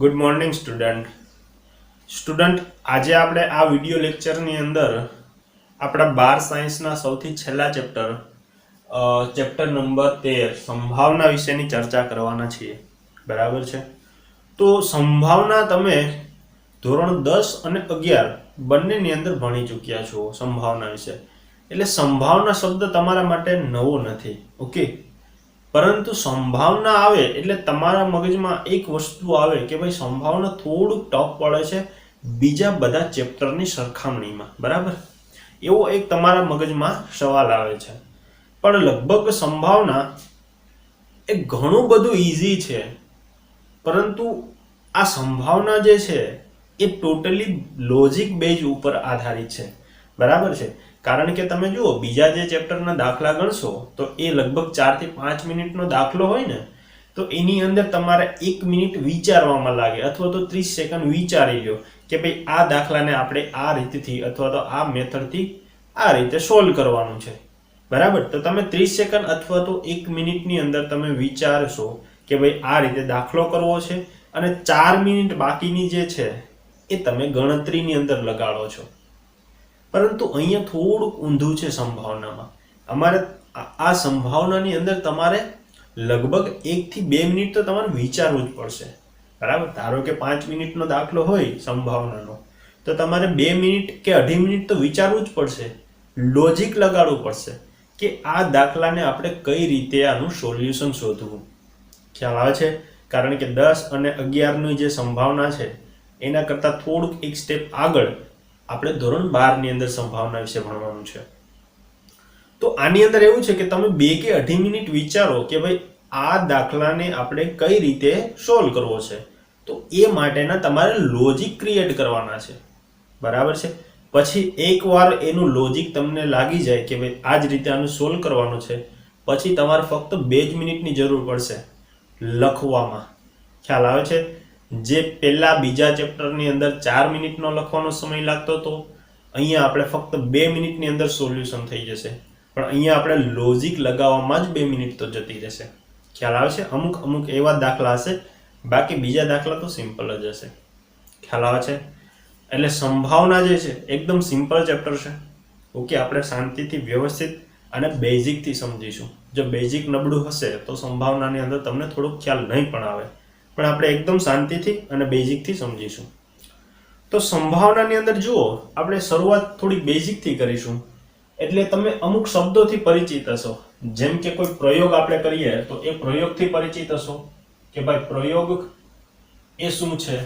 Good morning student આજે આપણે આ વિડિયો લેક્ચરની અંદર આપણા 12 સાયન્સના સૌથી છેલ્લા ચેપ્ટર નંબર 13 સંભાવના વિશેની ચર્ચા કરવાના છીએ. બરાબર છે. તો સંભાવના તમે ધોરણ 10 અને 11 બંનેની અંદર ભણી ચૂક્યા છો સંભાવના વિશે. એટલે સંભાવના શબ્દ તમારા માટે નવો નથી. ઓકે, પરંતુ સંભાવના આવે એટલે તમારા મગજમાં એક વસ્તુ આવે કે ભાઈ સંભાવના થોડુંક ટફ પડે છે બીજા બધા ચેપ્ટરની સરખામણીમાં. બરાબર, એવો એક તમારા મગજમાં સવાલ આવે છે. પણ લગભગ સંભાવના એ ઘણું બધું ઈઝી છે, પરંતુ આ સંભાવના જે છે એ ટોટલી લોજિક બેઝ ઉપર આધારિત છે. બરાબર છે. કારણ કે તમે જુઓ બીજા જે ચેપ્ટરના દાખલા ગણશો તો એ લગભગ 4 થી 5 મિનિટનો દાખલો હોય ને, તો એની અંદર તમારે 1 મિનિટ વિચારવામાં લાગે અથવા તો 30 સેકન્ડ વિચારી લો કે ભાઈ આ દાખલાને આપણે આ રીતથી અથવા તો આ મેથડથી આ રીતે સોલ્વ કરવાનું છે. બરાબર, તો તમે 30 સેકન્ડ અથવા તો 1 મિનિટની અંદર તમે વિચારશો કે ભાઈ આ રીતે દાખલો કરવો છે અને 4 મિનિટ બાકીની જે છે એ તમે ગણતરીની અંદર લગાડો છો. પરંતુ અહીંયા થોડુંક ઊંધું છે સંભાવનામાં. અમારે આ સંભાવનાની અંદર તમારે લગભગ 1 થી 2 મિનિટ તો તમારે વિચારવું જ પડશે. બરાબર, ધારો કે 5 મિનિટનો દાખલો હોય સંભાવનાનો, તો તમારે 2 મિનિટ કે 2.5 મિનિટ તો વિચારવું જ પડશે, લોજિક લગાડવું પડશે કે આ દાખલાને આપણે કઈ રીતે આનું સોલ્યુશન શોધવું. ખ્યાલ આવે છે? કારણ કે 10 અને 11ની જે સંભાવના છે એના કરતાં થોડુંક એક સ્ટેપ આગળ આપણે ધોરણ 12 ની અંદર સંભાવના વિશે ભણવાનું છે. તો આની અંદર એવું છે કે તમે 2 કે 2.5 મિનિટ વિચારો કે ભાઈ આ દાખલાને આપણે કઈ રીતે સોલ્વ કરવો છે. તો એ માટેના તમારે લોજિક ક્રિએટ કરવાના છે. બરાબર છે. પછી એકવાર એનું લોજિક તમને લાગી જાય કે ભાઈ આ જ રીતે આનું સોલ્વ કરવાનું છે, પછી તમારે ફક્ત 2 જ મિનિટની જરૂર પડશે લખવામાં. ખ્યાલ આવે છે? જે પહેલા બીજા ચેપ્ટરની અંદર 4 મિનિટનો લખવાનો સમય લાગતો હતો, અહીંયા આપણે ફક્ત 2 મિનિટની અંદર સોલ્યુશન થઈ જશે. પણ અહીંયા આપણે લોજિક લગાવવામાં જ 2 મિનિટ તો જતી રહેશે. ખ્યાલ આવે છે? અમુક એવા દાખલા હશે, બાકી બીજા દાખલા તો સિમ્પલ જ હશે. ખ્યાલ આવે છે? એટલે સંભાવના જે છે એકદમ સિમ્પલ ચેપ્ટર છે. ઓકે, આપણે શાંતિથી વ્યવસ્થિત અને બેઝિકથી સમજીશું. જો બેઝિક નબળું હશે તો સંભાવનાની અંદર તમને થોડોક ખ્યાલ નહીં પણ આવે, પણ આપણે એકદમ શાંતિથી અને બેઝિકથી સમજીશું. તો સંભાવનાની અંદર જુઓ, આપણે શરૂઆત થોડી બેઝિકથી કરીશું. એટલે તમે અમુક શબ્દોથી પરિચિત હશો. જેમ કે કોઈ પ્રયોગ આપણે કરીએ તો એ પ્રયોગથી પરિચિત હશો કે ભાઈ પ્રયોગ એ શું છે.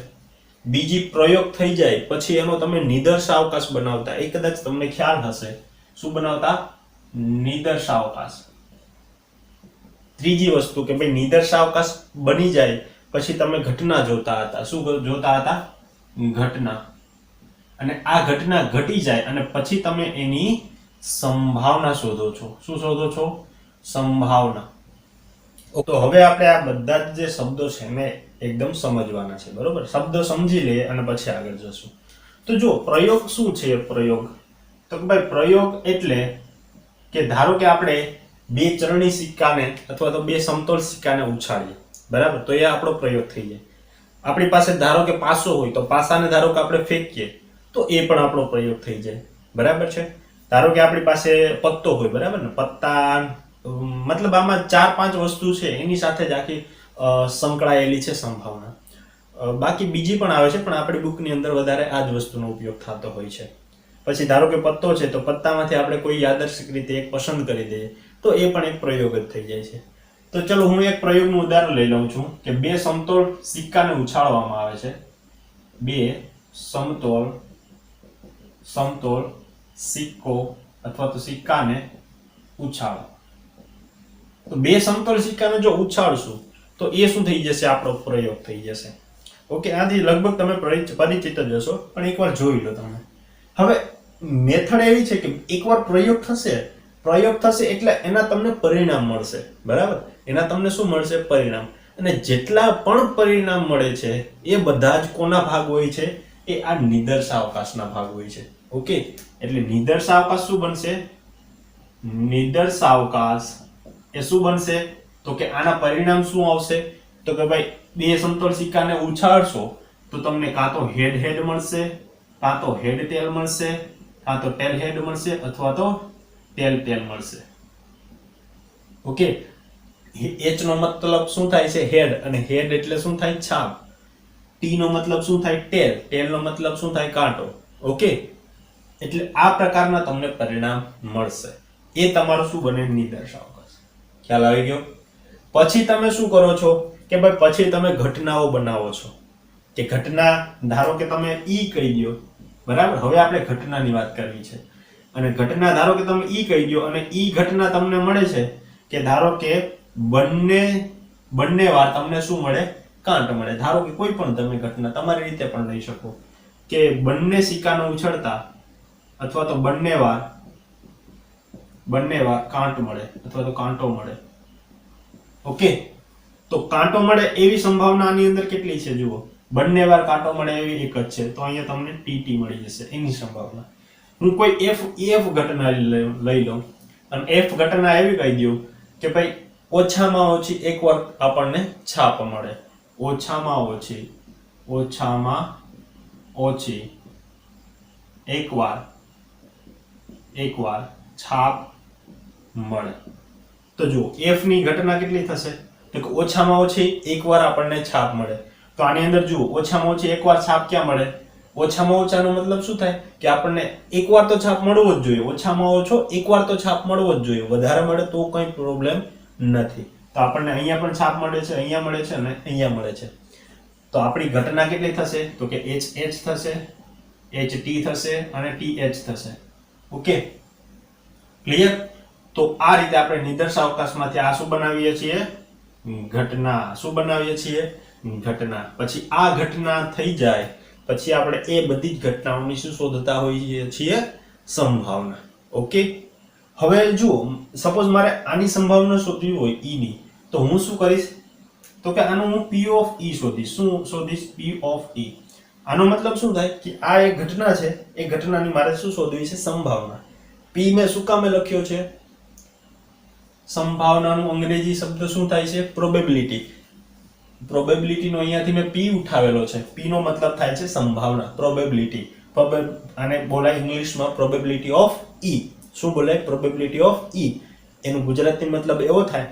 બીજી પ્રયોગ થઈ જાય પછી એનો તમે નિદર્શાવકાશ બનાવતા, એ કદાચ તમને ખ્યાલ હશે. શું બનાવતા? નિદર્શાવકાશ. ત્રીજી વસ્તુ કે ભાઈ નિદર્શાવકાશ બની જાય પછી તમે ઘટના જોતા હતા. શું જોતા હતા? ઘટના. અને આ ઘટના ઘટી જાય અને પછી તમે એની સંભાવના શોધો છો. શું શોધો છો? સંભાવના. તો હવે આપણે આ બધા જ જે શબ્દો છે એને એકદમ સમજવાના છે. બરોબર, શબ્દો સમજી લઈએ અને પછી આગળ જશું. તો જો પ્રયોગ શું છે? પ્રયોગ તો ભાઈ પ્રયોગ એટલે કે ધારો કે આપણે 2 ચરણી સિક્કાને અથવા તો 2 સમતોલ સિક્કાને ઉછાળીએ. બરાબર, તો એ આપણો પ્રયોગ થઈ જાય. આપણી પાસે ધારો કે પાસો હોય તો પાસાને ધારો કે આપણે ફેંકીએ તો એ પણ આપણો પ્રયોગ થઈ જાય. બરાબર છે. ધારો કે આપણી પાસે પત્તો હોય, બરાબર ને, પત્તા મતલબ આમાં 4-5 વસ્તુ છે એની સાથે જ આખી સંકળાયેલી છે સંભાવના. બાકી બીજી પણ આવે છે, પણ આપણી બુકની અંદર વધારે આ જ વસ્તુનો ઉપયોગ થતો હોય છે. પછી ધારો કે પત્તો છે તો પત્તામાંથી આપણે કોઈ યાદર્શિક રીતે એક પસંદ કરી દઈએ તો એ પણ એક પ્રયોગ જ થઈ જાય છે. તો ચલો હું એક પ્રયોગનું ઉદાહરણ લઈ લઉં છું કે 2 સમતોલ સિક્કાને ઉછાળવામાં આવે છે. 2 સમતોલ સિક્કો અથવા તો સિક્કાને ઉછાળો. તો 2 સમતોલ સિક્કાને જો ઉછાળશું તો એ શું થઈ જશે? આપણો પ્રયોગ થઈ જશે. ઓકે, આથી લગભગ તમે પરિચિત જ હશો, પણ એકવાર જોઈ લો તમે. હવે મેથડ એવી છે કે એકવાર પ્રયોગ થશે એટલે એના તમને પરિણામ મળશે. બરાબર, એના તમને શું મળશે? પરિણામ. અને જેટલા પણ પરિણામ મળે છે એ બધા જ કોના ભાગ હોય છે? એ આ નિદર્શાવકાશના ભાગ હોય છે. ઓકે, એટલે નિદર્શાવકાશ શું બનશે? નિદર્શાવકાશ એ શું બનશે? તો કે આના પરિણામ શું આવશે? તો કે ભાઈ બે સમતોલ સિક્કાને ઉછાળશો તો તમને કાં તો હેડ હેડ મળશે, કાં તો હેડ ટેલ મળશે, કાં તો ટેલ હેડ મળશે, અથવા તો ટેલ ટેલ મળશે. ઓકે, એચ નો મતલબ શું થાય છે? હેડ, અને હેડ એટલે શું થાય? છાપ. ટી નો મતલબ શું થાય? ટેલ. ટેલ નો મતલબ શું થાય? કાંટો. ઓકે, એટલે આ પ્રકારના તમને પરિણામ મળશે. એ તમારું શું બને? નિદર્શાવકાશ. ખ્યાલ આવી ગયો? પછી તમે શું કરો છો કે ભાઈ પછી તમે ઘટનાઓ બનાવો છો કે ઘટના, ધારો કે તમે ઈ કહી દો, બરાબર. હવે આપણે ઘટનાની વાત કરવી છે અને ઘટના ધારો કે તમે ઈ કહી દો અને ઈ ઘટના તમને મળે છે કે ધારો કે બંને વાર તમને શું મળે? કાંટ મળે. ધારો કે કોઈ પણ તમે ઘટના તમારી રીતે પણ લઈ શકો કે બંને સિક્કાનો ઉછળતા અથવા તો બંને વાર કાંટ મળે અથવા તો કાંટો મળે. ઓકે, તો કાંટો મળે એવી સંભાવના આની અંદર કેટલી છે? જુઓ, બંને વાર કાંટો મળે એવી એક જ છે, તો અહીંયા તમને ટીટી મળી જશે એની સંભાવના. હું કોઈ એફ ઘટના લઈ લઉં અને એફ ઘટના એવી કહી દઉં કે ભાઈ ઓછામાં ઓછી એક વાર આપણને છાપ મળે. ઓછામાં ઓછી એક વાર છાપ મળે. તો જુઓ, એફ ની ઘટના કેટલી થશે? તો કે ઓછામાં ઓછી એક વાર આપણને છાપ મળે. તો આની અંદર જુઓ, ઓછામાં ઓછી એક વાર છાપ ક્યાં મળે? ઓછામાં ઓછાનો મતલબ શું થાય કે આપણને એક વાર તો છાપ મળવો જ જોઈએ. ઓછામાં ઓછો એક વાર તો છાપ મળવો જ જોઈએ. વધારે મળે તો કંઈ પ્રોબ્લેમ નથી. તો આપણને અહીંયા પણ છાપ મળે છે, અહીંયા મળે છે અને અહીંયા મળે છે. તો આપણી ઘટના કેટલી થશે? તો કે એચ થશે, એચ ટી થશે અને ટી એચ થશે. Okay, clear? તો આ રીતે આપણે નિદર્શાવકાશમાંથી આ શું બનાવીએ છીએ? ઘટના. શું બનાવીએ છીએ? ઘટના. પછી આ ઘટના થઈ જાય પછી આપણે એ બધી જ ઘટનાઓની શું શોધતા હોઈએ છીએ? સંભાવના. ઓકે, હવે જુઓ, સપોઝ મારે આની સંભાવના શોધવી હોય ઈ ની, તો હું શું કરીશ? તો કે આનું હું P of E શોધીશ. શું શોધીશ? P of E. આનો મતલબ શું થાય કે આ એક ઘટના છે, એ ઘટનાની મારે શું શોધવી છે? સંભાવના. P મેં શું કામે લખ્યો છે? સંભાવનાનું અંગ્રેજી શબ્દ શું થાય છે? પ્રોબેબિલિટી. પ્રોબેબિલિટી નો અહીંયાથી મેં P ઉઠાવેલો છે. P નો મતલબ થાય છે સંભાવના, પ્રોબેબિલિટી. આને બોલાય ઇંગ્લિશમાં પ્રોબેબિલિટી ઓફ E. શું બોલાય? Probability of E. એનો ગુજરાતી મતલબ એવો થાય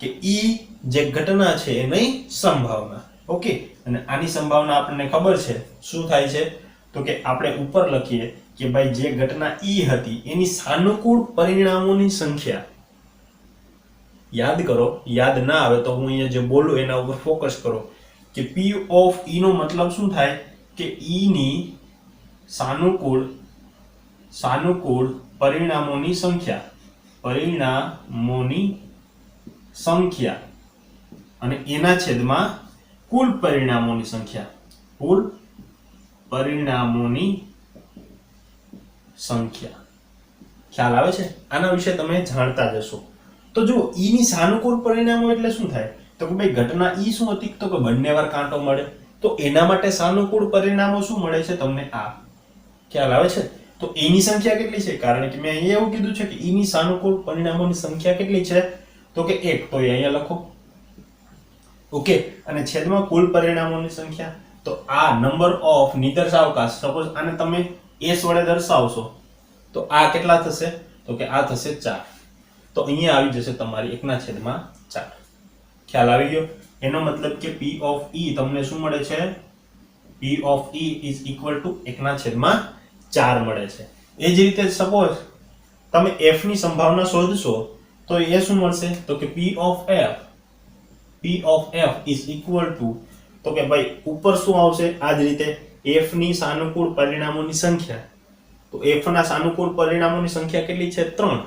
કે E જે ઘટના છે એની સંભાવના. ઓકે, અને આની સંભાવના આપણને ખબર છે શું થાય છે? તો કે આપણે ઉપર લખીએ કે ભાઈ જે ઘટના E હતી એની સાનુકૂળ પરિણામોની સંખ્યા. યાદ કરો, યાદ ના આવે તો હું અહીંયા જે બોલું એના ઉપર ફોકસ કરો કે P of E નો મતલબ શું થાય કે E ની સાનુકૂળ પરિણામોની સંખ્યા અને એના છેદમાં કુલ પરિણામોની સંખ્યા. ખ્યાલ આવે છે? આના વિશે તમે જાણતા જશો. તો જો ઈ ની સાનુકૂળ પરિણામો એટલે શું થાય? તો કે ભાઈ ઘટના ઈ શું હતી? તો કે બંને વાર કાંટો મળે. તો એના માટે સાનુકૂળ પરિણામો શું મળે છે તમને? આ. ખ્યાલ આવે છે? તો એની સંખ્યા કેટલી છે? કારણ કે મેં અહીંયા એવું કીધું છે કે ઈ ની સાનુકૂળ પરિણામોની સંખ્યા કેટલી છે? તો કે 1. તો અહીંયા લખો. ઓકે, અને છેદમાં કુલ પરિણામોની સંખ્યા. તો આ નંબર ઓફ નિદર્શાવકાશ, સપોઝ આને તમે s વડે દર્શાવશો તો આ કેટલા થશે? તો કે આ થશે 4. તો અહીંયા આવી જશે તમારી 1/4. ખ્યાલ આવી ગયો? એનો મતલબ કે P of E તમને શું મળે છે? P of E is equal to 1/4 મળે છે. એ જ રીતે સપોઝ તમે f ની સંભાવના શોધશો તો એ શું મળશે? તો કે P of f is equal to, તો કે ભાઈ ઉપર શું આવશે? આ જ રીતે f ની સાનુકૂળ પરિણામોની સંખ્યા. તો f ના સાનુકૂળ પરિણામોની સંખ્યા કેટલી છે? 3.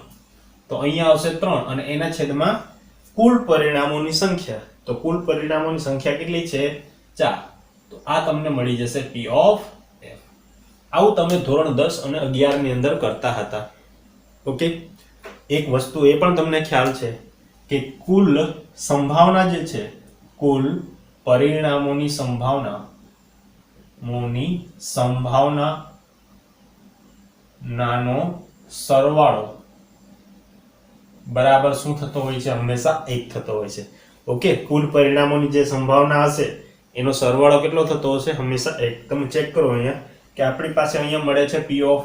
તો અહીંયા આવશે 3 અને એના છેદમાં કુલ પરિણામોની સંખ્યા. તો કુલ પરિણામોની સંખ્યા કેટલી છે? 4. તો આ તમને મળી જશે P of f. આવું તમે ધોરણ 10 અને 11 ની અંદર કરતા હતા. ઓકે, એક વસ્તુ એ પણ તમને ખ્યાલ છે કે કુલ સંભાવના જે છે, કુલ પરિણામોની સંભાવના નાનો સરવાળો બરાબર શું થતો હોય છે? હંમેશા 1 થતો હોય છે. ઓકે, કુલ પરિણામોની જે સંભાવના હશે એનો સરવાળો કેટલો થતો હશે હંમેશા 1. તમે ચેક કરો અહીંયા કે આપણી પાસે અહીંયા મળે છે P of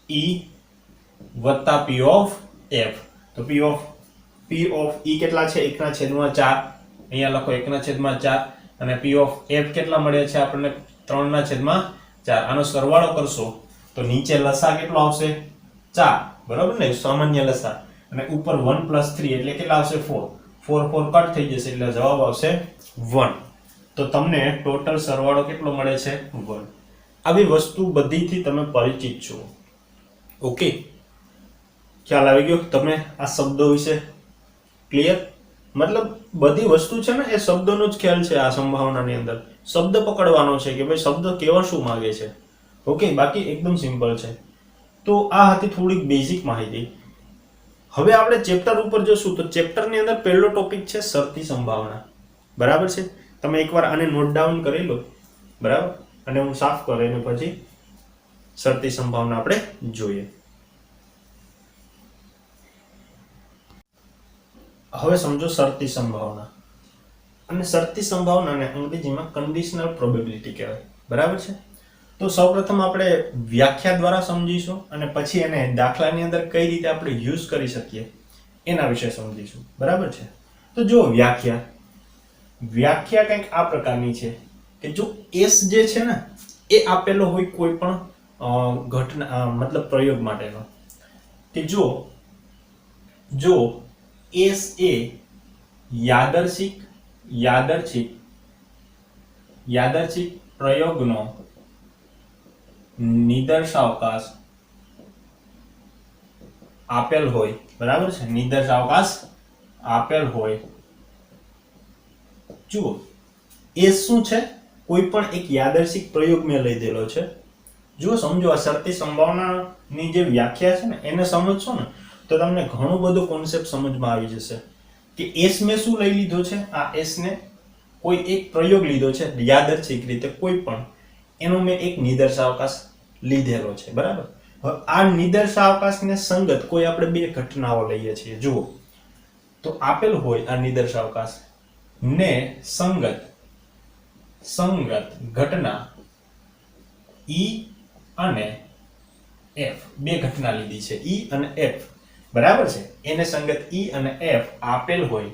E વત્તા P of F. તો P of E કેટલા છે 1/4, અહીંયા લખો 1/4, અને P of F કેટલા મળે છે આપણને 3/4. આનો સરવાળો કરશો તો નીચે લસા કેટલો આવશે 4, બરાબર ને, સામાન્ય લસા, અને ઉપર 1 + 3 એટલે કેટલા આવશે 4. 4 કટ થઈ જશે એટલે જવાબ આવશે 1. તો તમને ટોટલ સરવાળો કેટલો મળે છે 1. આવી વસ્તુ બધીથી તમે પરિચિત છો. ઓકે, ખ્યાલ આવી ગયો તમે આ શબ્દો વિશે? ક્લિયર? મતલબ બધી વસ્તુ છે ને એ શબ્દોનો જ ખ્યાલ છે. આ સંભાવનાની અંદર શબ્દ પકડવાનો છે કે ભાઈ શબ્દ કેવા શું માંગે છે. ઓકે, બાકી એકદમ સિમ્પલ છે. તો આ હતી થોડીક બેઝિક માહિતી. હવે આપણે ચેપ્ટર ઉપર જશું તો ચેપ્ટરની અંદર પહેલો ટોપિક છે શરતી સંભાવના. બરાબર છે? તમે એકવાર આને નોટ ડાઉન કરી લો, બરાબર, અને હું સાફ કરીને પછી શરતી સંભાવના આપણે જોઈએ. હવે સમજો શરતી સંભાવના. અને શરતી સંભાવનાને અંગ્રેજીમાં કન્ડિશનલ પ્રોબેબિલિટી કહેવાય. બરાબર છે? તો સૌપ્રથમ આપણે વ્યાખ્યા દ્વારા સમજીશું અને પછી એને દાખલાની અંદર કઈ રીતે આપણે યુઝ કરી શકીએ એના વિશે સમજીશું. બરાબર છે? તો જો વ્યાખ્યા કંઈક આ પ્રકારની છે કે જો S જે છે ને એ આપેલો હોય કોઈ પણ ઘટના મતલબ પ્રયોગ માટેનો, કે જો S એ યાદર્શિક પ્રયોગનો નિદર્શાવકાશ આપેલ હોય, બરાબર છે, નિદર્શાવકાશ આપેલ હોય. જુઓ, એ શું છે? કોઈ પણ એક યાદર્શિક પ્રયોગ મેં લઈ દેલો છે. જો સમજો આ શરતી સંભાવનાની જે વ્યાખ્યા છે ને એને સમજશો ને તો તમને ઘણું બધું કોન્સેપ્ટ સમજમાં આવી જશે કે S મેં શું લઈ લીધો છે. આ S ને કોઈ એક પ્રયોગ લીધો છે યાદર્શિક રીતે, કોઈ પણ એનો મેં એક નિદર્શાવકાશ લીધેલો છે. બરાબર? હવે આ નિદર્શાવકાશને સંગત કોઈ આપણે બે ઘટનાઓ લઈએ છીએ. જુઓ, તો આપેલ હોય આ નિદર્શાવકાશ ને સંગત ઘટના E અને F, બે ઘટના લીધી છે E અને F. બરાબર છે? એને સંગત E અને F આપેલ હોય,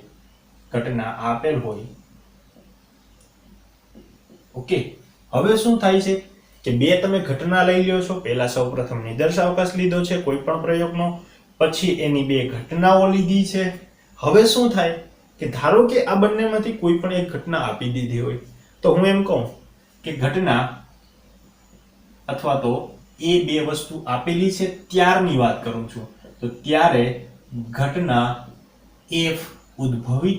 ઘટના આપેલ હોય. ઓકે, હવે શું થાય છે કે બે તમે ઘટના લઈ લ્યો છો. પહેલા સૌપ્રથમ નિદર્શાવકાશ લીધો છે કોઈ પણ પ્રયોગનો, પછી એની બે ઘટનાઓ લીધી છે. હવે શું થાય કે ધારો કે આ બંનેમાંથી કોઈ પણ એક ઘટના આપી દીધી હોય તો હું એમ કહું કે ઘટના અથવા તો એ બે વસ્તુ આપેલી છે ત્યારની વાત કરું છું, તો ત્યારે ઘટના F ઉદ્ભવી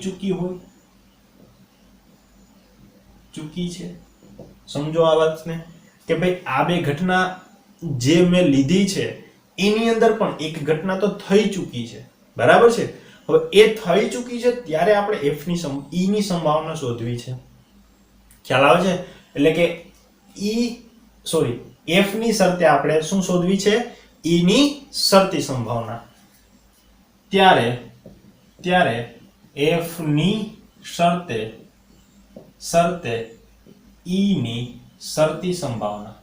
ચૂકી છે. સમજો આ વાતને કે ભાઈ આ બે ઘટના જે મેં લીધી છે એની અંદર પણ એક ઘટના તો થઈ ચૂકી છે. બરાબર છે? હવે એ થઈ ચૂકી છે ત્યારે આપણે F ની સંભાવના શોધવી છે. ખ્યાલ આવે છે? એટલે કે F ની શરતે આપણે શું શોધવી છે? E ની શરતી સંભાવના. ત્યારે F ની શરતે E ની શરતી સંભાવના.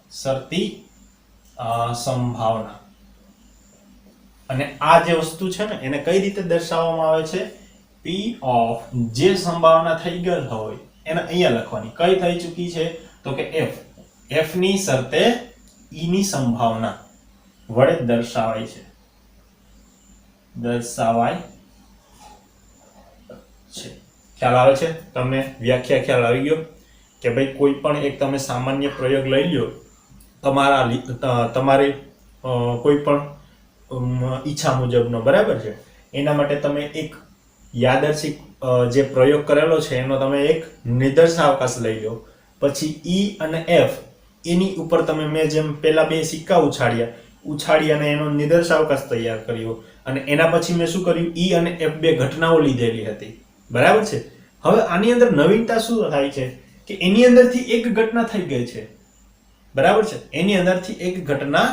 અને આ જે વસ્તુ છે ને એને કઈ રીતે દર્શાવવામાં આવે છે? P of જે સંભાવના થઈ ગઈ હોય એને અહીંયા લખવાની. કઈ થઈ ચૂકી છે? તો કે F ની શરતે E ની સંભાવના વડે દર્શાવાય છે. ખ્યાલ આવે છે તમને? વ્યાખ્યા ખ્યાલ આવી ગયો કે ભાઈ કોઈ પણ એક તમે સામાન્ય પ્રયોગ લઈ લ્યો તમારી કોઈ પણ ઈચ્છા મુજબનો. બરાબર છે? એના માટે તમે એક યાદર્શિક જે પ્રયોગ કરેલો છે એનો તમે એક નિદર્શાવકાશ લઈ લો, પછી E અને F એની ઉપર તમે મેં જેમ પહેલા બે સિક્કા ઉછાળી અને એનો નિદર્શાવકાશ તૈયાર કર્યો, અને એના પછી મેં શું કર્યું? E અને F બે ઘટનાઓ લીધેલી હતી. બરાબર છે? હવે આની અંદર નવીનતા શું થાય છે કે એની અંદરથી એક ઘટના થઈ ગઈ છે. બરાબર છે? એની અંદરથી એક ઘટના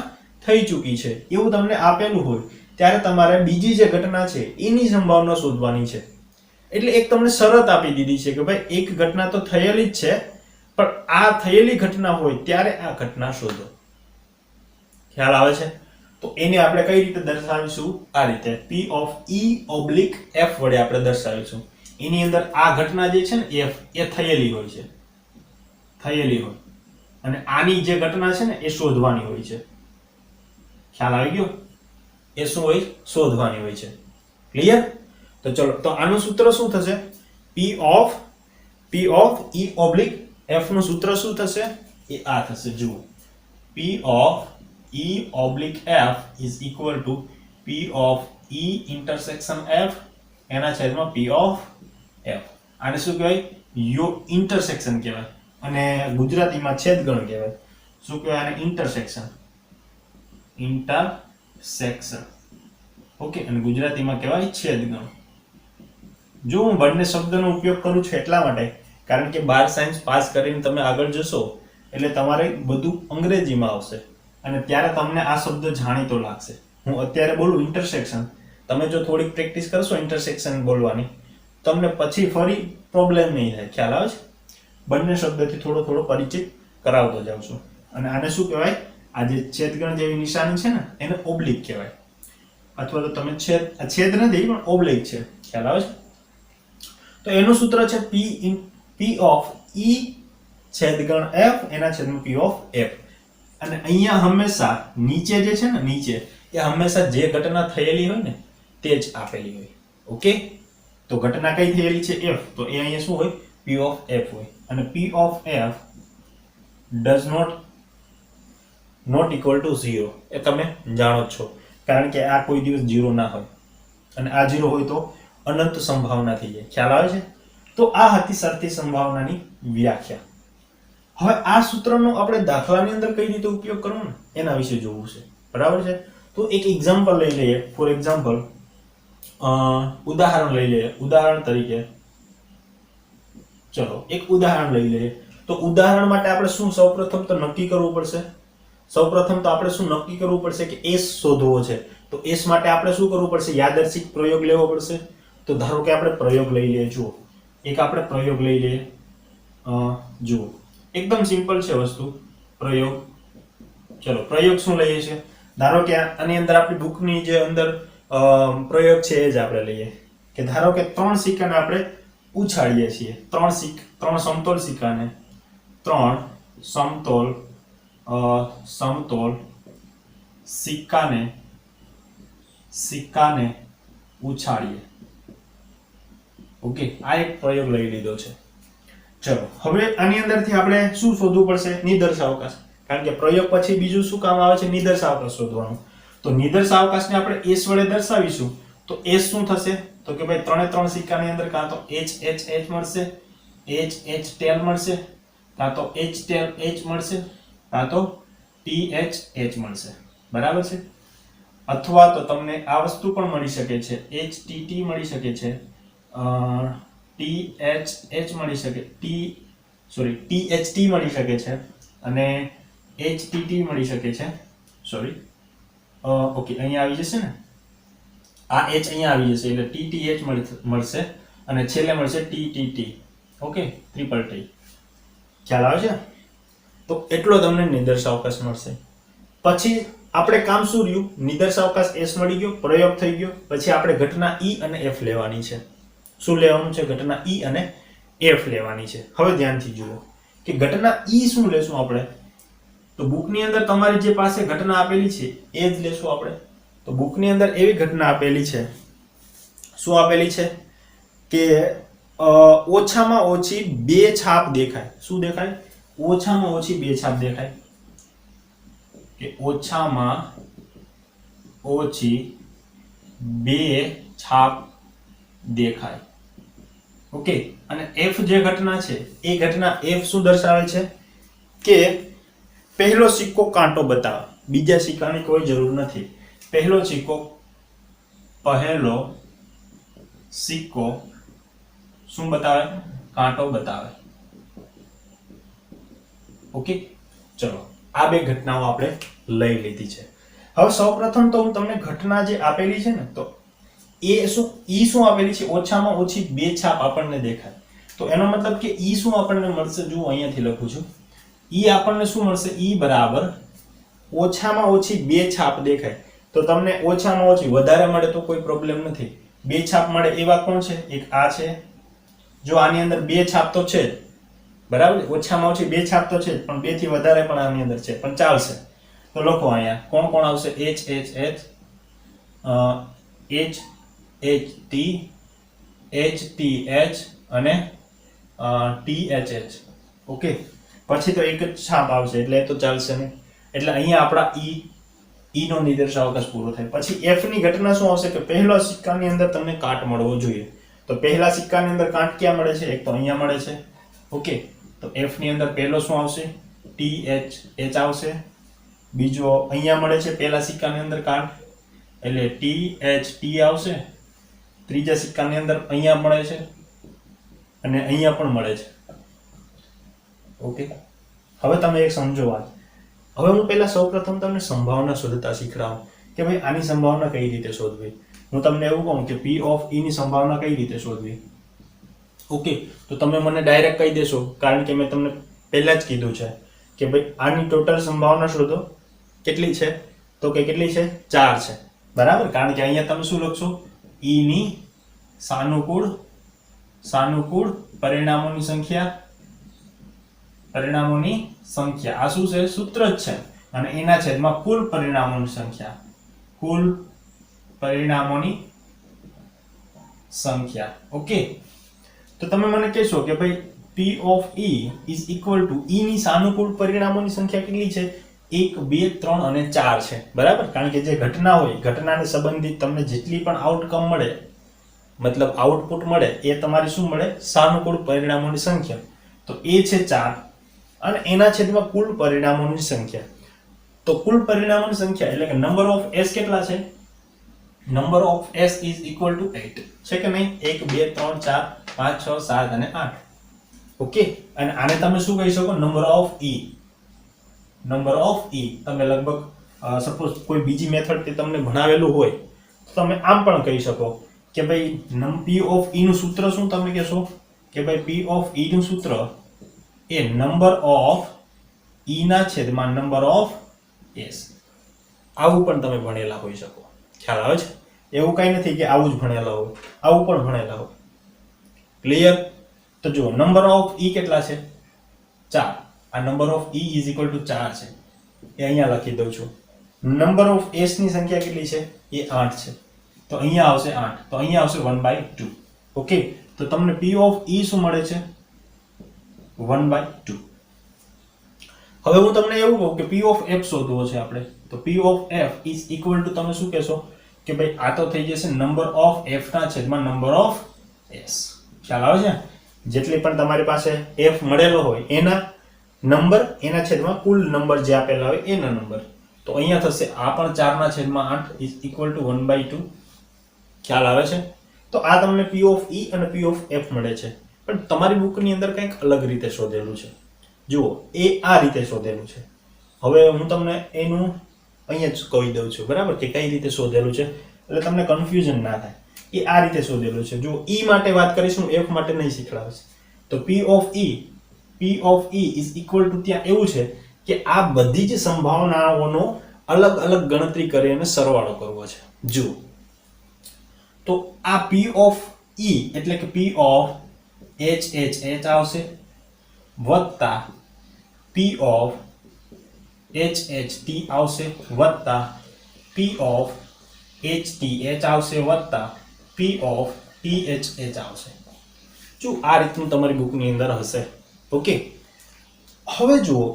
થઈ ચૂકી છે એવું તમને આપેલું હોય ત્યારે તમારે બીજી જે ઘટના છે એની સંભાવના શોધવાની છે. એટલે એક તમને શરત આપી દીધી છે કે ભાઈ એક ઘટના તો થયેલી જ છે, પણ આ થયેલી ઘટના હોય ત્યારે આ ઘટના શોધો. ખ્યાલ આવે છે? તો એને આપણે કઈ રીતે દર્શાવીશું? આ રીતે P of E oblique F વડે આપણે દર્શાવીશું. એની અંદર આ ઘટના જે છે ને F એ થયેલી હોય છે, થયેલી હોય, અને આની જે ઘટના છે ને એ શોધવાની હોય છે. ખ્યાલ આવી ગયો? એ શું હોય? શોધવાની હોય છે. ક્લિયર? તો ચલો, તો આનું સૂત્ર શું થશે? P of E oblique F નું સૂત્ર શું થશે? એ આ થશે. જુઓ, P of E oblique F is equal to P of E intersection F એના છેદમાં P of F. આને શું કહેવાય? ઇન્ટરસેક્શન કહેવાય, અને ગુજરાતીમાં છેદગણ કહેવાય. શું કહેવાય આને? ઇન્ટરસેક્શન. ઇન્ટરસેક્શન. ઓકે, અને ગુજરાતીમાં કહેવાય છેદગણ. જો હું બંને શબ્દનો ઉપયોગ કરું છું એટલા માટે કારણ કે 12 સાયન્સ પાસ કરીને તમે આગળ જશો એટલે તમારે બધું અંગ્રેજીમાં આવશે, અને ત્યારે તમને આ શબ્દ જાણીતો લાગશે. હું અત્યારે બોલું ઇન્ટરસેક્શન, તમે જો થોડીક પ્રેક્ટિસ કરશો ઇન્ટરસેક્શન બોલવાની, તમને પછી ફરી પ્રોબ્લેમ નહીં થાય. ખ્યાલ આવે છે? બંને શબ્દથી થોડો થોડો પરિચિત કરાવતો જાઉં છું. અને આને શું કહેવાય? આ જે છેદગણ જેવી નિશાની છે ને એને ઓબ્લિક કહેવાય, અથવા તો તમે છેદ નથી પણ ઓબ્લિક છે. ખ્યાલ આવે છે? તો એનું સૂત્ર છે P of E છેદગણ F એના છેદમાં P of F. અને અહીંયા હંમેશા નીચે જે છે ને, નીચે એ હંમેશા જે ઘટના થયેલી હોય ને તે જ આપેલી હોય. ઓકે, તો ઘટના કઈ થયેલી છે? F. તો એ અહીંયા શું હોય? P of F હોય. અને P of F does not equal to 0 એ તમે જાણો જ છો, કારણ કે આ કોઈ દિવસ 0 ના હોય, અને આ 0 હોય તો અનંત સંભાવના થઈ જાય. ખ્યાલ આવે છે? તો આ હતી શરતી સંભાવનાની વ્યાખ્યા. હવે આ સૂત્રનો આપણે દાખલાની અંદર કઈ રીતે ઉપયોગ કરવો ને એના વિશે જોવું છે. બરાબર છે? તો એક એક્ઝામ્પલ લઈ લઈએ. ફોર એક્ઝામ્પલ, ઉદાહરણ લઈ લઈએ. ઉદાહરણ તરીકે ચલો એક ઉદાહરણ લઈ લઈએ. તો ઉદાહરણ માટે આપણે શું સૌપ્રથમ તો નક્કી કરવું પડશે? સૌપ્રથમ તો આપણે શું નક્કી કરવું પડશે? કે S શોધવો છે. તો S માટે આપણે શું કરવું પડશે? યાદર્શિક પ્રયોગ લેવો પડશે. તો ધારો કે આપણે પ્રયોગ લઈ લઈએ. જુઓ, એક આપણે પ્રયોગ લઈ લઈએ. જુઓ, એકદમ સિમ્પલ છે વસ્તુ. પ્રયોગ. ચલો, પ્રયોગ શું લઈએ છીએ? ધારો કે આની અંદર આપણી બુકની જે અંદર પ્રયોગ છે એ જ આપણે લઈએ. કે ધારો કે 3 સિક્કાને આપણે ઉછાળીએ છીએ. 3 સમતોલ સિક્કાને, 3 સમતોલ સિક્કાને ઉછાળીએ. ઓકે, આ એક પ્રયોગ લઈ લીધો છે. ચલો, હવે આની અંદરથી આપણે શું શોધવું પડશે? નિદર્શાવકાશ. કારણ કે પ્રયોગ પછી બીજું શું કામ આવે છે? નિદર્શાવકાશ શોધવાનું. તો નિદર્શાવકાશને આપણે S વડે દર્શાવીશું. તો S શું થશે? તો કે ભાઈ 3 સિક્કાની અંદર કાં તો H મળશે, H ટેલ મળશે, કાં તો H ટેલ H મળશે, કાં તો TH મળશે. બરાબર છે? અથવા તો તમને આ વસ્તુ પણ મળી શકે છે, HTT મળી શકે છે, TH મળી શકે, THT મળી શકે છે, અને HTT મળી શકે છે. સોરી, ઓકે, અહીંયા આવી જશે ને, આ H અહીંયા આવી જશે એટલે TTH મળશે, અને છેલ્લે મળશે TTT. Okay, triple T. ખ્યાલ આવે છે? તો એટલો તમને નિદર્શાવકાશ મળશે. પછી આપણે કામ શું રહ્યું? નિદર્શાવકાશ S મળી ગયો, પ્રયોગ થઈ ગયો. પછી આપણે ઘટના E અને F લેવાની છે. શું લેવાનું છે? ઘટના E અને F લેવાની છે. હવે ધ્યાનથી જુઓ કે ઘટના E શું લેશું આપણે? તો બુકની અંદર તમારી જે પાસે ઘટના આપેલી છે એ જ લેશું આપણે. તો બુકની અંદર એવી ઘટના આપેલી છે, શું આપેલી છે? કે ઓછામાં ઓછી 2 છાપ દેખાય. શું દેખાય? ઓછામાં ઓછી 2 છાપ દેખાય. કે ઓછામાં ઓછી 2 છાપ દેખાય. ઓકે, અને F જે ઘટના છે એ ઘટના F શું દર્શાવે છે? કે પહેલો સિક્કો કાંટો બતાવે, બીજા સિક્કાની કોઈ જરૂર નથી. પહેલો સિક્કો શું બતાવે? કાંટો બતાવે. ઓકે, ચલો, આ બે ઘટનાઓ આપણે લઈ લીધી છે. હવે સૌપ્રથમ તો હું તમને ઘટના જે આપેલી છે ને, તો એ શું ઈ શું આપેલી છે ઓછામાં ઓછી 2 છાપ આપણને દેખાય તો એનો મતલબ કે ઈ શું આપણને મળશે જો અહીંયાથી લખું છું ઈ આપણને શું મળશે ઈ બરાબર ઓછામાં ઓછી 2 છાપ દેખાય તો તમને ઓછામાં ઓછી વધારે મળે તો કોઈ પ્રોબ્લેમ નથી 2 છાપ મળે એવા કોણ છે એક આ છે જો આની અંદર 2 છાપ તો છે જ બરાબર ઓછામાં ઓછી 2 છાપ તો છે પણ 2 થી વધારે પણ આની અંદર છે પણ ચાલશે તો લખો અહીંયા કોણ કોણ આવશે H H H H H T H T H અને T H H ઓકે પછી તો એક જ છાપ આવશે એટલે એ તો ચાલશે નહીં એટલે અહીંયા આપણા ઈ નો નિર્દેશાવકાશ પૂરો થાય પછી F ની ઘટના શું આવશે કે પહેલા સિક્કાની અંદર તમને કાટ મળવો જોઈએ તો પહેલા સિક્કાની અંદર કાટ ક્યાં મળે છે એક તો અહીંયા મળે છે ઓકે તો F ની અંદર પહેલો શું આવશે T H H આવશે બીજો અહીંયા મળે છે પહેલા સિક્કાની અંદર કાટ એટલે T H T આવશે ત્રીજા સિક્કાની અંદર અહીંયા મળે છે અને અહીંયા પણ મળે છે ઓકે હવે તમે એક સમજો વાત હવે હું પહેલા સૌપ્રથમ તમને સંભાવના શોધતા શીખડાવું કે ભાઈ આની સંભાવના કઈ રીતે શોધવી હું તમને એવું કહું કે P of E ની સંભાવના કઈ રીતે શોધવી ઓકે તો તમે મને ડાયરેક્ટ કહી દેશો કારણ કે મેં તમને પહેલા જ કીધું છે કે ભાઈ આની ટોટલ સંભાવના શોધો કેટલી છે તો કે કેટલી છે 4 છે બરાબર કારણ કે અહીંયા તમે શું લખશો E ની સાનુકૂળ પરિણામોની સંખ્યા આ શું છે સૂત્ર જ છે અને એના છેદમાં કુલ પરિણામોની સંખ્યા ઓકે તો તમે મને કહેશો કે ભાઈ P of E is equal to E ની સાનુકૂળ પરિણામોની સંખ્યા કેટલી છે 1 2 3 અને 4 છે બરાબર કારણ કે જે ઘટના હોય ઘટનાને સંબંધિત તમને જેટલી પણ આઉટકમ મળે મતલબ આઉટપુટ મળે એ તમારી શું મળે સાનુકૂળ પરિણામોની સંખ્યા તો એ છે 4 અને એના છેદમાં કુલ પરિણામોની સંખ્યા તો કુલ પરિણામોની સંખ્યા એટલે કે નંબર ઓફ S કેટલા છે number of S is equal to 8 છે કે નહીં 1 2 3 4 5 6 7 અને 8 ઓકે અને આને તમે શું કહી શકો નંબર ઓફ E તમે લગભગ સપોઝ કોઈ બીજી મેથડ તે તમને ભણાવેલું હોય તો તમે આમ પણ કહી શકો કે ભાઈ P of E નું સૂત્ર શું તમે કહેશો કે ભાઈ P of E નું સૂત્ર એ નંબર ઓફ E ના છેદમાં નંબર ઓફ S આવું પણ તમે ભણેલા હોઈ શકો ખ્યાલ આવે છે એવું કઈ નથી કે આવું જ ભણેલા હોય આવું પણ ભણેલા હોય ક્લિયર તો જો નંબર ઓફ E કેટલા છે 4 આ number of E is equal to 4 છે એ અહીંયા લખી દઉં છું નંબર ઓફ S ની સંખ્યા કેટલી છે એ 8 છે તો અહીંયા આવશે 8 તો અહીંયા આવશે 1/2 ઓકે તો તમને P of E શું મળે છે 1/2 હવે હું તમને એવું કહું કે P of F શોધવો છે આપણે તો P of F is equal to તમે શું કહેશો કે ભાઈ આ તો થઈ જશે નંબર ઓફ F ના છેદમાં નંબર ઓફ S ખ્યાલ આવે છે જેટલી પણ તમારી પાસે F મળેલો હોય એના નંબર એના છેદમાં કુલ નંબર જે આપેલા હોય એના નંબર તો અહીંયા થશે આ પણ 4 ના છેદમાં 8 is equal to 1/2 ખ્યાલ આવે છે તો આ તમને P of E અને P of F મળે છે પણ તમારી બુકની અંદર કંઈક અલગ રીતે શોધેલું છે જુઓ એ આ રીતે શોધેલું છે હવે હું તમને એનું અહીંયા જ કહી દઉં છું બરાબર કે કઈ રીતે શોધેલું છે એટલે તમને કન્ફ્યુઝન ના થાય એ આ રીતે શોધેલું છે જો E માટે વાત કરીશું F માટે નહીં શીખડાવશે તો P of E is equal to ત્યાં એવું છે કે આ બધી જ સંભાવનાઓનો અલગ અલગ ગણતરી કરી અને સરવાળો કરવો છે જુઓ તો આ P of E એટલે કે P of H આવશે વત્તા P of H આવશે વત્તા P of H આવશે વત્તા P of T આવશે જો આ રીતનું તમારી બુકની અંદર હશે ઓકે હવે જુઓ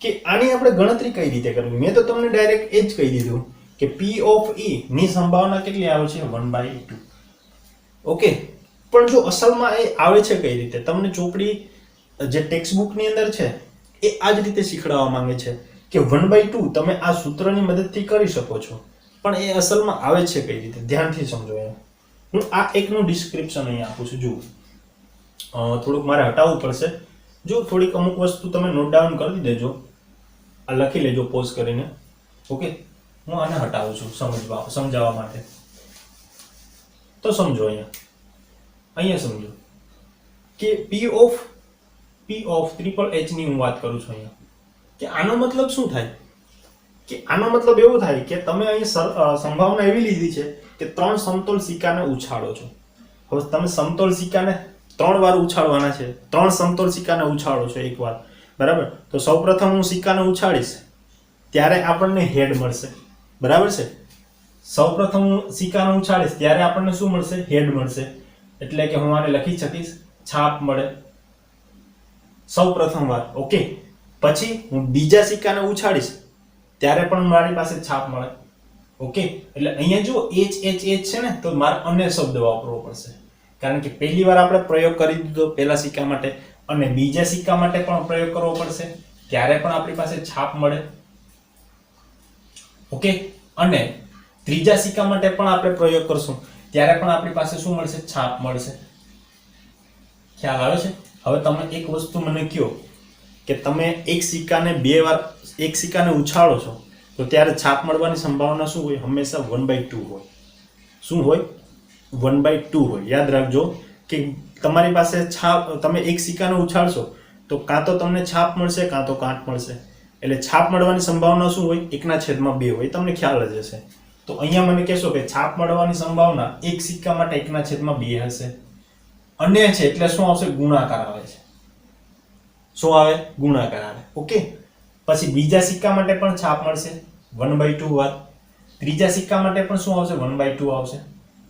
કે આની આપણે ગણતરી કઈ રીતે કરવી મેં તો તમને ડાયરેક્ટ એ જ કહી દીધું કે P of E ની સંભાવના કેટલી આવે છે 1/2 ઓકે પણ જો અસલમાં એ આવે છે કઈ રીતે તમને ચોપડી જે ટેક્સ્ટ બુક ની અંદર છે એ આ જ રીતે શીખડાવવા માંગે છે કે 1/2 તમે આ સૂત્રની મદદથી કરી શકો છો પણ એ અસલમાં આવે છે કઈ રીતે ધ્યાનથી સમજો હું આ એકનું ડિસ્ક્રિપ્શન અહીં આપું છું જુઓ થોડુંક મારે હટાવવું પડશે જો થોડીક અમુક વસ્તુ તમે નોટ ડાઉન કરી દેજો આ લખી લેજો પોઝ કરીને ઓકે હું આને હટાવું છું સમજાવવા માટે તો સમજો અહીંયા સમજો કે P of ટ્રિપલ H ની હું વાત કરું છું અહીંયા, કે આનો મતલબ શું થાય, કે આનો મતલબ એવો થાય કે તમે અહીં સંભાવના એવી લીધી છે કે 3 સમતોલ સિક્કાને ઉછાળો છો. હવે તમે સમતોલ સિક્કાને 3 વાર ઉછાળવાના છે, 3 સમતોલ સિક્કાને ઉછાળો છો એક વાર, બરાબર. તો સૌપ્રથમ હું સિક્કાને ઉછાળીશ ત્યારે આપણને હેડ મળશે, બરાબર છે. સૌપ્રથમ હું સિક્કાને ઉછાળીશ ત્યારે આપણને શું મળશે, હેડ મળશે. એટલે કે હું આને લખી શકીશ છાપ મળે સૌપ્રથમ વાર. ઓકે, પછી હું બીજા સિક્કાને ઉછાળીશ ત્યારે પણ મારી પાસે છાપ મળે. ઓકે, એટલે અહીંયા જો H છે ને, તો મારે અન્ય શબ્દ વાપરવો પડશે, કારણ કે પહેલી વાર આપણે પ્રયોગ કરી દીધો પહેલા સિક્કા માટે, અને બીજા સિક્કા માટે પણ પ્રયોગ કરવો પડશે ત્યારે પણ આપણી પાસે છાપ મળે. ઓકે, અને ત્રીજા સિક્કા માટે પણ આપણે પ્રયોગ કરશું ત્યારે પણ આપણી પાસે શું મળશે, છાપ મળશે. ખ્યાલ આવે છે? હવે તમે એક વસ્તુ મને કહો કે તમે એક સિક્કાને 2 વાર એક સિક્કાને ઉછાળો છો તો ત્યારે છાપ મળવાની સંભાવના શું હોય, હંમેશા 1/2 હોય. શું હોય? 1/2 હોય. યાદ રાખજો કે તમારી પાસે છાપ, તમે એક સિક્કાને ઉછાળશો તો કાં તો તમને છાપ મળશે કાં તો કાંટ મળશે. એટલે છાપ મળવાની સંભાવના શું હોય, 1/2 હોય. તમને ખ્યાલ જ હશે. તો અહીંયા મને કહેશો કે છાપ મળવાની સંભાવના એક સિક્કા માટે 1/2 હશે. અન્ય છે એટલે શું આવશે, ગુણાકાર આવે છે. શું આવે? ગુણાકાર આવે. ઓકે, પછી બીજા સિક્કા માટે પણ છાપ મળશે 1/2 વાર, ત્રીજા સિક્કા માટે પણ શું આવશે, 1/2 આવશે.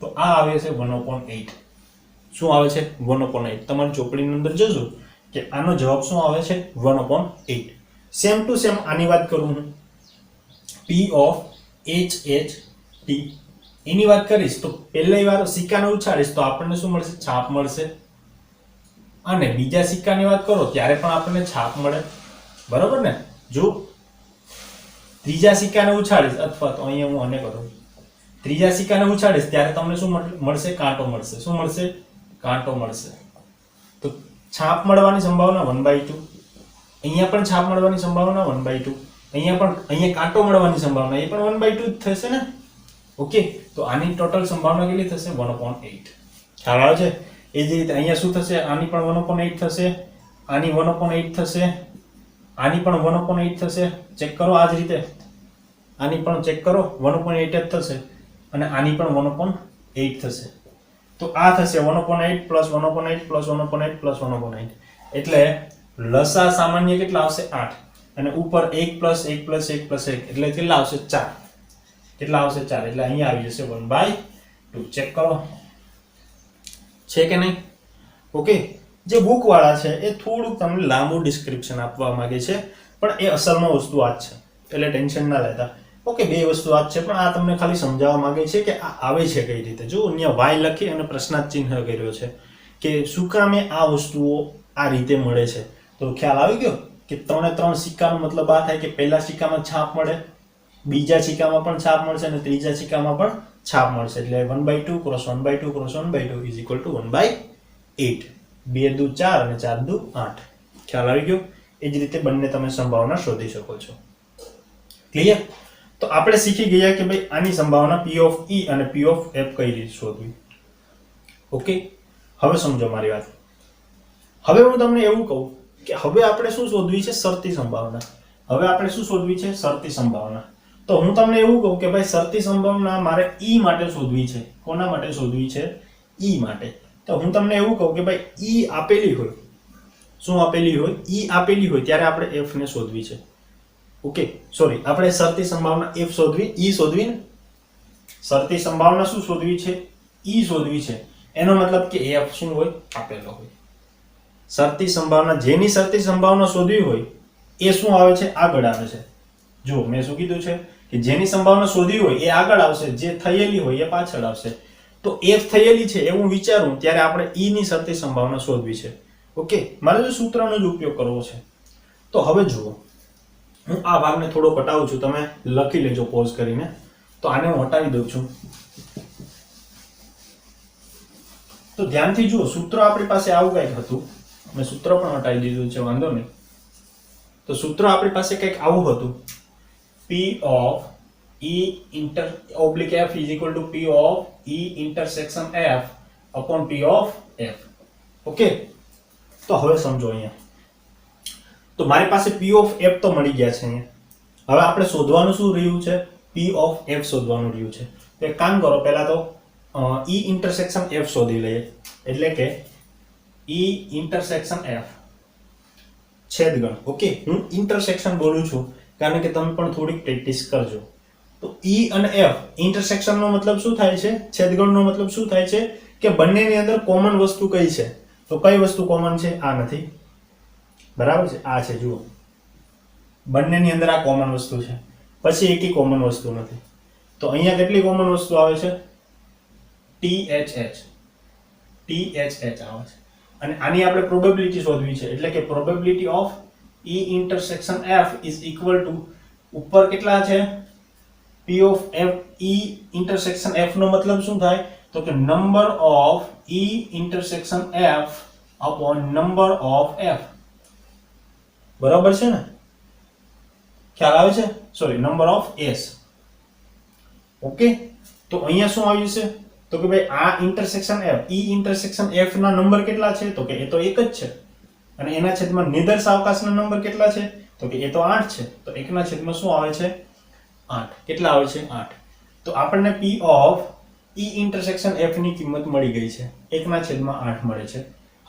તો આ આવે છે 1/8. શું આવે છે? 1/8. તમારી ચોપડીની અંદર જોજો કે આનો જવાબ શું આવે છે, 1/8. સેમ ટુ સેમ આની વાત કરું હું, P of HT એની વાત કરીશ તો પહેલી વાર સિક્કાને ઉછાળીશ તો આપણને શું મળશે, છાપ મળશે. અને બીજા સિક્કાની વાત કરો ત્યારે પણ આપણને છાપ મળે, બરોબર ને. જો ત્રીજા સિક્કાને ઉછાળીશ, અથવા તો અહીંયા હું આને કરું, ત્રીજા સિક્કાને ઉછાળીશ ત્યારે તમને શું મળશે, કાંટો મળશે. શું મળશે? કાંટો મળશે. તો છાપ મળવાની સંભાવના 1/2. અહીંયા પણ છાપ મળવાની સંભાવના 1/2. અહીંયા કાંટો મળવાની સંભાવના એ પણ 1/2 જ થશે ને. ઓકે, તો આની ટોટલ સંભાવના કેટલી થશે, 1/8. ખ્યાલ આવે છે? એ જ રીતે અહીંયા શું થશે, આની પણ 1/8 થશે, આની 1/8 થશે, આની પણ 1/8 થશે. ચેક કરો આ જ રીતે, આની પણ ચેક કરો 1/8 જ થશે, અને આની પણ 1/8 થશે. તો આ થશે 1/8 પ્લસ 1/8 પ્લસ 1/8 પ્લસ 1/8. એટલે લસા સામાન્ય કેટલા આવશે, 8, અને ઉપર 1 પ્લસ 1 પ્લસ 1 પ્લસ 1 એટલે કેટલા આવશે, 4. કેટલા આવશે, 4. એટલે અહીંયા આવી જશે 1/2. ચેક કરો છે કે નહીં. ઓકે, જે બુક વાળા છે એ થોડુંક તમને લાંબુ ડિસ્ક્રિપ્શન આપવા માંગે છે, પણ એ અસલમાં વસ્તુ આ જ છે, એટલે ટેન્શન ના લેતા. ઓકે, બે વસ્તુ આ જ છે, પણ આ તમને ખાલી સમજાવવા માંગે છે કે આ આવે છે કઈ રીતે. જો અહીંયા y લખી અને પ્રશ્નાર્થ ચિહ્ન કર્યો છે કે શું કામે આ વસ્તુઓ આ રીતે મળે છે. તો ખ્યાલ આવી ગયો કે 3 સિક્કાનો મતલબ આ થાય કે પહેલા સિક્કામાં છાપ મળે, બીજા સિક્કામાં પણ છાપ મળશે, અને ત્રીજા સિક્કામાં પણ છાપ મળશે. એટલે 1/2 cross 1/2 cross 1/2 is equal to 1/8. 2 દુ 4 અને 4 દુ 8. ખ્યાલ આવી ગયો. એ જ રીતે બંને તમે સંભાવના શોધી શકો છો. ક્લિયર? તો આપણે શીખી ગયા કે ભાઈ આની સંભાવના P of E અને P of F કઈ રીતે શોધવી. ઓકે, હવે સમજો મારી વાત. હવે હું તમને એવું કહું કે હવે આપણે શું શોધવી છે, શરતી સંભાવના. હવે આપણે શું શોધવી છે, શરતી સંભાવના. તો હું તમને એવું કહું કે ભાઈ શરતી સંભાવના મારે E માટે શોધવી છે. કોના માટે શોધવી છે? E માટે. તો હું તમને એવું કહું કે ભાઈ E આપેલી હોય, શું આપેલી હોય, E આપેલી હોય ત્યારે આપણે F ને શોધવી છે. ઓકે, સોરી, આપણે શરતી સંભાવના F શોધવી, E શોધવી ને. શરતી સંભાવના શું શોધવી છે, E શોધવી છે. એનો મતલબ કે F શું હોય, આપેલો હોય. શરતી સંભાવના, જેની શરતી સંભાવના શોધવી હોય એ શું આવે છે, આગળ આવે છે. જો મેં શું કીધું છે કે જેની સંભાવના શોધવી હોય એ આગળ આવશે, જે થયેલી હોય એ પાછળ આવશે. તો F થયેલી છે એવું વિચારું ત્યારે આપણે E ની શરતી સંભાવના શોધવી છે. ઓકે, મારે જો સૂત્રનો જ ઉપયોગ કરવો છે. તો હવે જુઓ, હું આ ભાગને થોડો હટાવું છું, તમે લખી લેજો પોઝ કરીને. તો આને હું હટાવી દઉં છું. તો ધ્યાનથી જુઓ, સૂત્ર આપણી પાસે આવું કંઈક હતું. મેં સૂત્ર પણ હટાવી દીધું છે, વાંધો નહીં. તો સૂત્ર આપણી પાસે કંઈક આવું હતું, P of E inter oblique F is equal to P of E intersection F upon P of F. Okay, તો હવે સમજો અહીંયા. તો મારી પાસે P of F તો મળી ગયા છે અહીંયા. હવે આપણે શોધવાનું શું રહ્યું છે? P of F શોધવાનું રહ્યું છે. તો એક કામ કરો, પહેલા તો E intersection F શોધી લઈએ. એટલે કે E intersection F છેદગણ. ઓકે, હું ઇન્ટરસેક્શન બોલું છું કારણ કે તમે પણ થોડીક પ્રેક્ટિસ કરજો. તો E અને F ઇન્ટરસેક્શન નો મતલબ શું થાય છે? છેદગણ નો મતલબ શું થાય છે? કે બંનેની અંદર કોમન વસ્તુ કઈ છે? તો કઈ વસ્તુ કોમન છે? આ નથી, બરાબર છે, આ છે. જુઓ, બંનેની અંદર આ કોમન વસ્તુ છે, પછી એકી કોમન વસ્તુ નથી. તો અહીંયા કેટલી કોમન વસ્તુ આવે છે? THH આવે છે. અને આની આપણે પ્રોબેબિલિટી શોધવી છે. એટલે કે probability of E intersection F is equal to ઉપર કેટલા છે? P of F E intersection F નો મતલબ શું થાય? તો કે number of E intersection F upon number of F. બરાબર છે ને? ખ્યાલ આવે છે? Sorry, number of S. Okay, તો અહીંયા શું આવ્યું છે? તો કે ભાઈ આ intersection F, E intersection F ના નંબર કેટલા છે? તો કે એ તો એક જ છે. અને એના છેદમાં નિદર્શ અવકાશના નંબર કેટલા છે? તો કે એ તો 8 છે. તો એકના છેદમાં શું આવે છે? 8. કેટલા આવે છે? 8. તો આપણને P of E intersection F ની કિંમત મળી ગઈ છે. 1/8 મળે છે.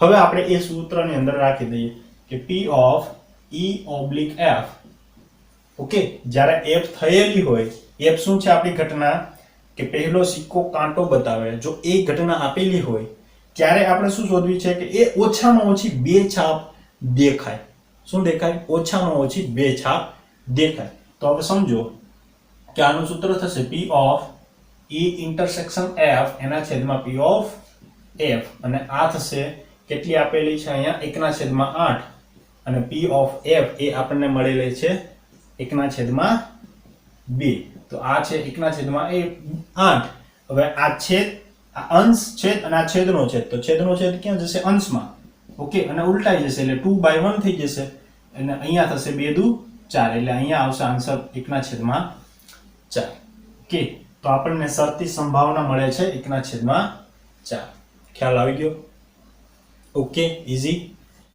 હવે આપણે એ સૂત્રની અંદર રાખી દઈએ કે P of E oblique F. Okay, જ્યારે F થયેલી હોય, F શું છે આપણી ઘટના? કે પહેલો સિક્કો કાંટો બતાવે. જો એ ઘટના આપેલી હોય ત્યારે આપણે શું શોધવી છે? કે એ ઓછામાં ઓછી 2 છાપ દેખાય. શું દેખાય? ઓછામાં ઓછી 2 છાપ દેખાય. તો હવે સમજો કે આનું સૂત્ર થશે P of E intersection F એના છેદમાં P of F. અને આ થશે કેટલી આપેલી છે અહીંયા? 1/8. અને P of F એ આપણને મળેલી છે 1/2. તો આ છે 1/8. હવે આ છેદ, આ અંશ છેદ અને આ છેદનો છેદ. તો છેદનો છેદ ક્યાં જશે? અંશમાં. ઓકે, અને ઉલટાઈ જશે એટલે 2/1 થઈ જશે. અને અહીંયા થશે 2 દુ 4. એટલે અહીંયા આવશે આન્સર 1/4. ઓકે, તો આપણને શરતી સંભાવના મળે છે 1/4. ખ્યાલ આવી ગયો? Okay, easy.